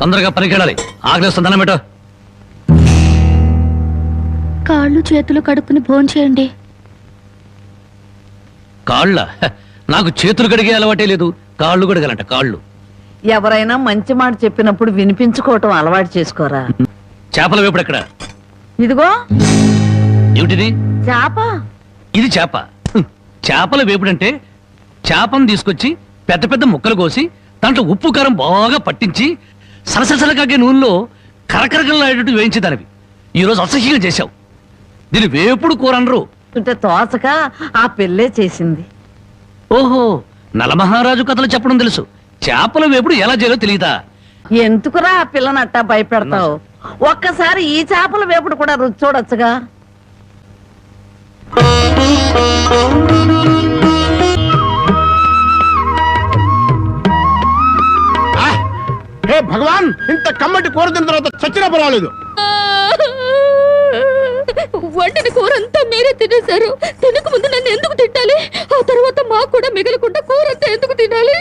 తొందరగా పనికెళ్ళాలి. ఆకలిస్తుంది, దండం పెట్టు. కాళ్ళు చేతులు కడుక్కుని భోంచేయండి. కాళ్ళ? నాకు చేతులు కడిగే అలవాటే లేదు, కాళ్ళు కడగాలంట. కాళ్ళు. ఎవరైనా మంచి మాట చెప్పినప్పుడు వినిపించుకోవటం అలవాటు చేసుకోరా. చేపల వేపుడు ఎక్కడ? ఇదిగో ఏమిటిది? చేప. ఇది చేప? చేపల వేపుడంటే చేపను తీసుకొచ్చి పెద్ద పెద్ద ముక్కలు కోసి దాంట్లో ఉప్పు కారం బాగా పట్టించి సలసలకాగే నూనెలో కరకరగలాడేటట్టు వేయించేదానివి. ఈరోజు అసహ్యంగా చేశావు. దీని వేపుడు కూర అనరు. అంటే తోచక ఆ పెళ్ళే చేసింది. ఓహో, నలమహారాజు కథలు చెప్పడం తెలుసు, చేపల వేపుడు ఎలా చేయాలో తెలియదా? ఎందుకురా ఆ పిల్లనట్టా భయపెడతావు? ఒక్కసారి ఈ చేపల వేపుడు కూడా రుచి చూడొచ్చుగా. హే భగవాన్, ఇంత కమ్మటి కూర తిన్న తర్వాత చచ్చినా పర్వాలేదు. వండిన కూర అంతా మీరే తినేశారు. తినక ముందు నన్ను ఎందుకు తిట్టాలి? ఆ తర్వాత మాకు కూడా మిగలకుండా కూర అంతా ఎందుకు తినాలి?